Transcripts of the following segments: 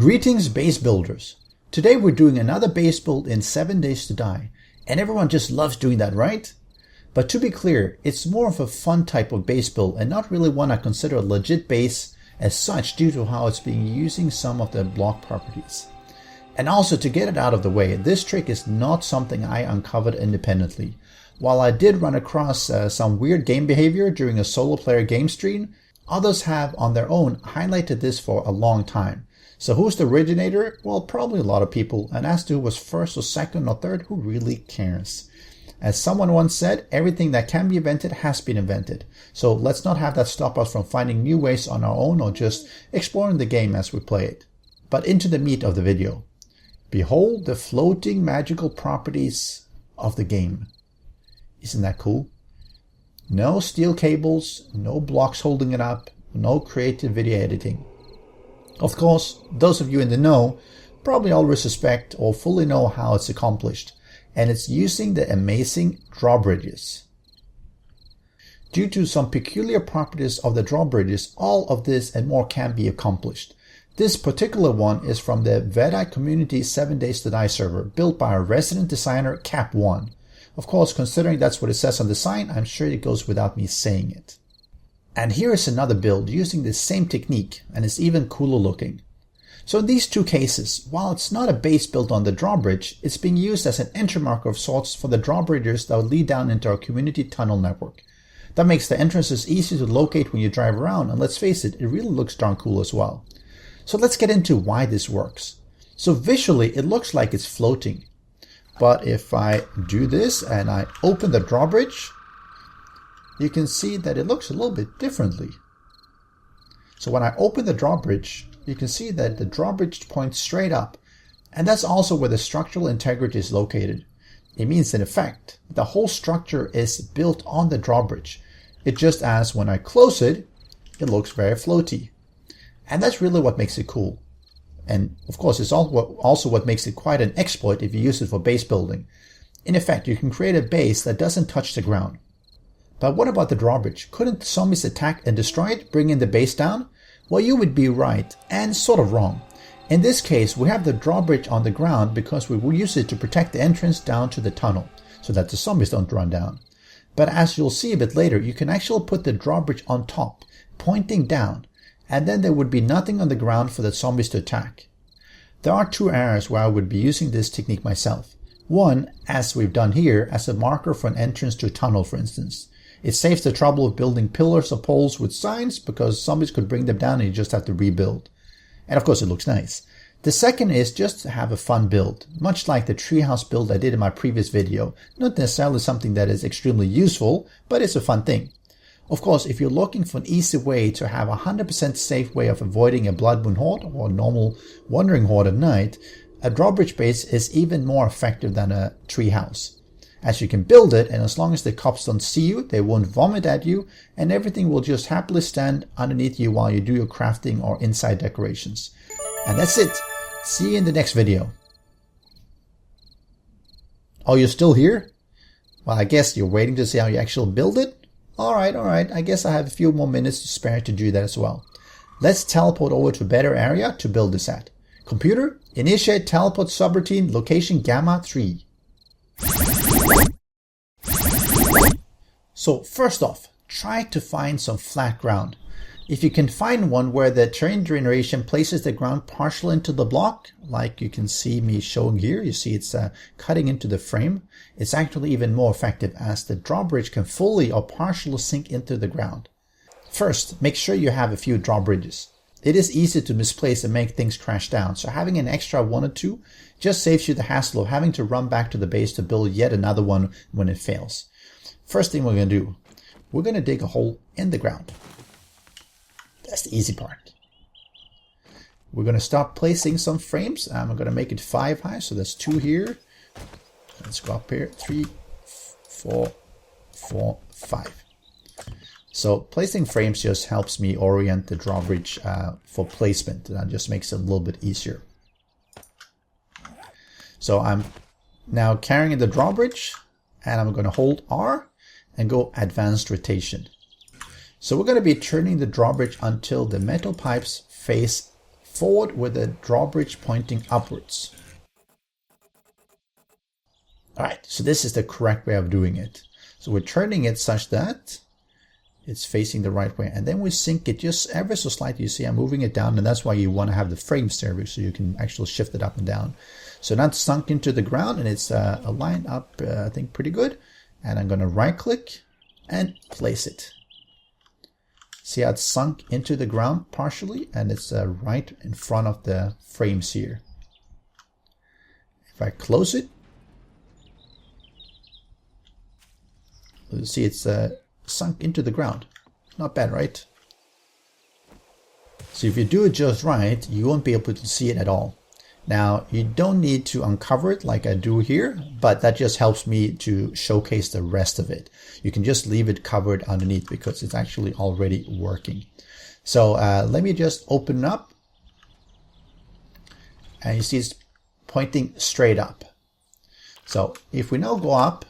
Greetings base builders. Today we're doing another base build in 7 Days to Die, and everyone just loves doing that, right? But to be clear, it's more of a fun type of base build and not really one I consider a legit base as such due to how it's being using some of the block properties. And also, to get it out of the way, this trick is not something I uncovered independently. While I did run across some weird game behavior during a solo player game stream, others have on their own highlighted this for a long time. So who's the originator? Well, probably a lot of people, and as to who was first or second or third, who really cares? As someone once said, everything that can be invented has been invented. So let's not have that stop us from finding new ways on our own or just exploring the game as we play it. But into the meat of the video. Behold the floating magical properties of the game. Isn't that cool? No steel cables, no blocks holding it up, no creative video editing. Of course, those of you in the know probably already suspect or fully know how it's accomplished, and it's using the amazing drawbridges. Due to some peculiar properties of the drawbridges, all of this and more can be accomplished. This particular one is from the Vedite Community 7 Days to Die server, built by our resident designer Cap1. Of course, considering that's what it says on the sign, I'm sure it goes without me saying it. And here is another build using the same technique, and it's even cooler looking. So in these two cases, while it's not a base built on the drawbridge, it's being used as an entry marker of sorts for the drawbridges that will lead down into our community tunnel network. That makes the entrances easy to locate when you drive around, and let's face it, it really looks darn cool as well. So let's get into why this works. So visually, it looks like it's floating. But if I do this and I open the drawbridge, you can see that it looks a little bit differently. So when I open the drawbridge, you can see that the drawbridge points straight up, and that's also where the structural integrity is located. It means, in effect, the whole structure is built on the drawbridge. It just as when I close it, it looks very floaty. And that's really what makes it cool. And of course, it's also what makes it quite an exploit if you use it for base building. In effect, you can create a base that doesn't touch the ground. But what about the drawbridge? Couldn't the zombies attack and destroy it, bringing the base down? Well, you would be right, and sort of wrong. In this case, we have the drawbridge on the ground because we will use it to protect the entrance down to the tunnel, so that the zombies don't run down. But as you'll see a bit later, you can actually put the drawbridge on top, pointing down, and then there would be nothing on the ground for the zombies to attack. There are two areas where I would be using this technique myself. One, as we've done here, as a marker for an entrance to a tunnel, for instance. It saves the trouble of building pillars or poles with signs because zombies could bring them down and you just have to rebuild. And of course it looks nice. The second is just to have a fun build, much like the treehouse build I did in my previous video. Not necessarily something that is extremely useful, but it's a fun thing. Of course, if you're looking for an easy way to have a 100% safe way of avoiding a Blood Moon Horde or a normal Wandering Horde at night, a drawbridge base is even more effective than a treehouse. As you can build it, and as long as the cops don't see you, they won't vomit at you, and everything will just happily stand underneath you while you do your crafting or inside decorations. And that's it. See you in the next video. Oh, you're still here? Well, I guess you're waiting to see how you actually build it? Alright. I guess I have a few more minutes to spare to do that as well. Let's teleport over to a better area to build this at. Computer, initiate teleport subroutine location Gamma 3. So first off, try to find some flat ground. If you can find one where the terrain generation places the ground partially into the block, like you can see me showing here, you see it's cutting into the frame, it's actually even more effective as the drawbridge can fully or partially sink into the ground. First, make sure you have a few drawbridges. It is easy to misplace and make things crash down, so having an extra one or two just saves you the hassle of having to run back to the base to build yet another one when it fails. First thing we're going to do, we're going to dig a hole in the ground. That's the easy part. We're going to start placing some frames. I'm going to make it 5 high, so that's 2 here. Let's go up here, 3, 4, 5. So placing frames just helps me orient the drawbridge for placement. That just makes it a little bit easier. So I'm now carrying the drawbridge, and I'm going to hold R and go advanced rotation. So we're going to be turning the drawbridge until the metal pipes face forward with the drawbridge pointing upwards. Alright, so this is the correct way of doing it. So we're turning it such that it's facing the right way, and then we sink it just ever so slightly. You see I'm moving it down, and that's why you want to have the frames there, so you can actually shift it up and down. So now it's sunk into the ground, and it's aligned up, I think, pretty good. And I'm going to right click and place it. See how it's sunk into the ground partially, and it's right in front of the frames here. If I close it, you'll see it's sunk into the ground. Not bad, right? So if you do it just right, you won't be able to see it at all. Now, you don't need to uncover it like I do here, but that just helps me to showcase the rest of it. You can just leave it covered underneath because it's actually already working. So let me just open it up. And you see it's pointing straight up. So if we now go up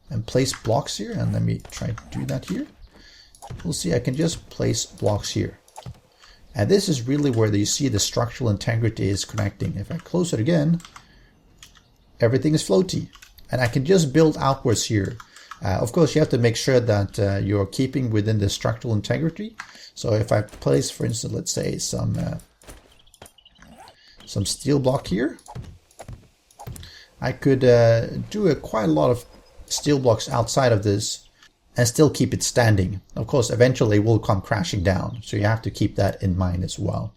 and place blocks here, and let me try to do that here, we'll see I can just place blocks here. And this is really where you see the structural integrity is connecting. If I close it again, everything is floaty. And I can just build outwards here. Of course, you have to make sure that you're keeping within the structural integrity. So if I place, for instance, let's say some steel block here, I could do quite a lot of steel blocks outside of this and still keep it standing. Of course, eventually it will come crashing down, so you have to keep that in mind as well.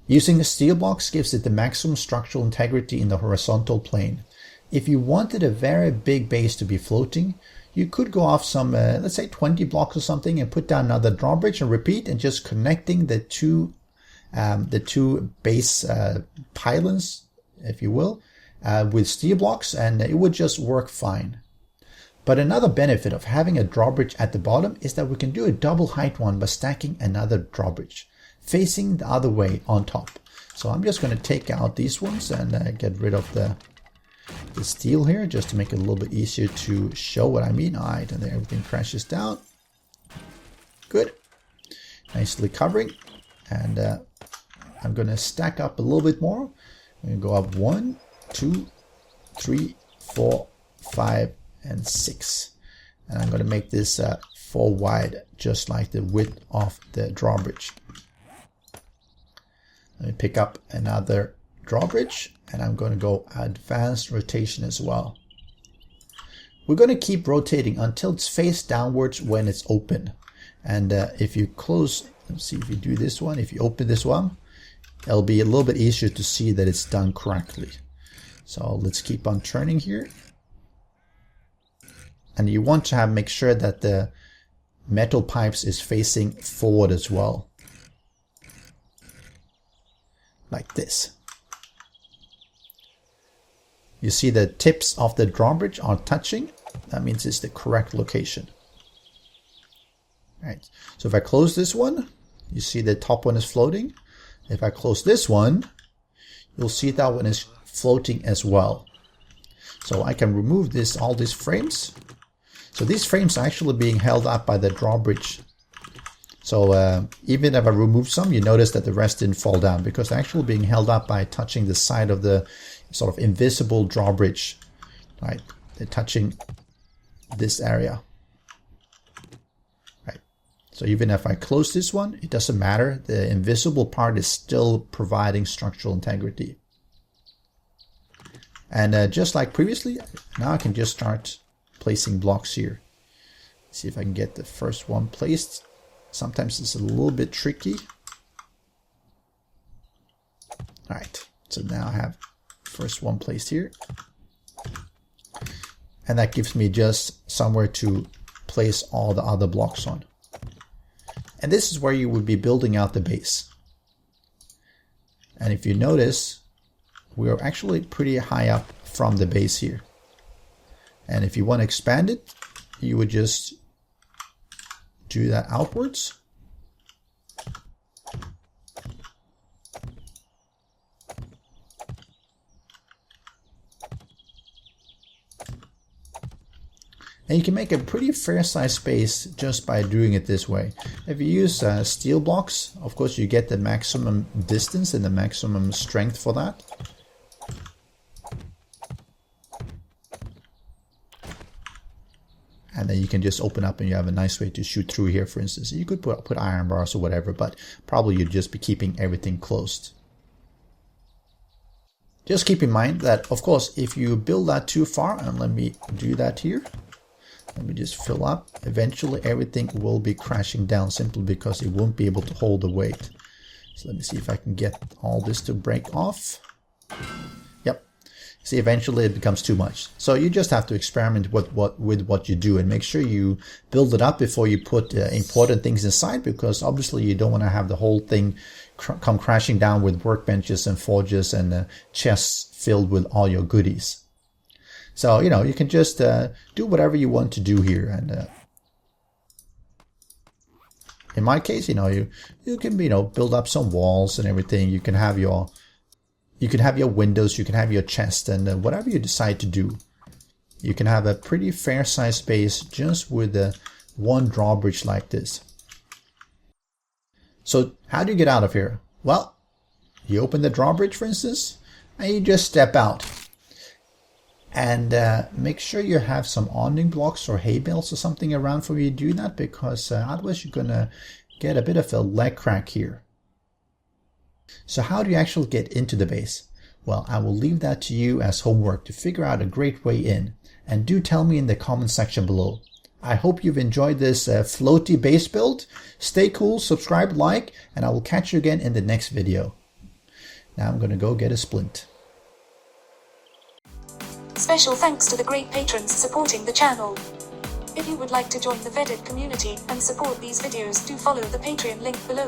Using the steel blocks gives it the maximum structural integrity in the horizontal plane. If you wanted a very big base to be floating, you could go off some, let's say 20 blocks or something, and put down another drawbridge and repeat, and just connecting the two base pylons, if you will, with steel blocks, and it would just work fine. But another benefit of having a drawbridge at the bottom is that we can do a double height one by stacking another drawbridge facing the other way on top. So I'm just going to take out these ones and get rid of the steel here, just to make it a little bit easier to show what I mean. Alright, and then everything crashes down. Good. Nicely covering. And I'm going to stack up a little bit more. I'm going to go up 1, 2, 3, 4, 5, and 6. And I'm going to make this 4 wide, just like the width of the drawbridge. Let me pick up another drawbridge, and I'm going to go advanced rotation as well. We're going to keep rotating until it's face downwards when it's open. And if you close, let's see if you do this one, if you open this one, it'll be a little bit easier to see that it's done correctly. So let's keep on turning here. And you want to make sure that the metal pipes is facing forward as well. Like this. You see the tips of the drawbridge are touching. That means it's the correct location. Right. So if I close this one, you see the top one is floating. If I close this one, you'll see that one is floating as well. So I can remove all these frames. So these frames are actually being held up by the drawbridge. So even if I remove some, you notice that the rest didn't fall down because they're actually being held up by touching the side of the sort of invisible drawbridge. Right? They're touching this area. Right? So even if I close this one, it doesn't matter. The invisible part is still providing structural integrity. And just like previously, now I can just start placing blocks here. See if I can get the first one placed. Sometimes it's a little bit tricky. Alright, so now I have first one placed here. And that gives me just somewhere to place all the other blocks on. And this is where you would be building out the base. And if you notice, we're actually pretty high up from the base here. And if you want to expand it, you would just do that outwards. And you can make a pretty fair size base just by doing it this way. If you use steel blocks, of course you get the maximum distance and the maximum strength for that. And then you can just open up and you have a nice way to shoot through here, for instance. You could put iron bars or whatever, but probably you'd just be keeping everything closed. Just keep in mind that, of course, if you build that too far, and let me do that here. Let me just fill up. Eventually everything will be crashing down simply because it won't be able to hold the weight. So let me see if I can get all this to break off. Yep. See, eventually it becomes too much. So you just have to experiment with what you do and make sure you build it up before you put important things inside, because obviously you don't want to have the whole thing come crashing down with workbenches and forges and chests filled with all your goodies. So, you know, you can just do whatever you want to do here. And in my case, you know, you can, you know, build up some walls and everything. You can have your windows, you can have your chest, and whatever you decide to do. You can have a pretty fair size base just with one drawbridge like this. So how do you get out of here? Well, you open the drawbridge, for instance, and you just step out. And make sure you have some awning blocks or hay bales or something around for you to do that, because otherwise you're going to get a bit of a leg crack here. So how do you actually get into the base? Well, I will leave that to you as homework to figure out a great way in. And do tell me in the comment section below. I hope you've enjoyed this floaty base build. Stay cool, subscribe, like, and I will catch you again in the next video. Now I'm going to go get a splint. Special thanks to the great patrons supporting the channel. If you would like to join the Vedit community and support these videos, do follow the Patreon link below.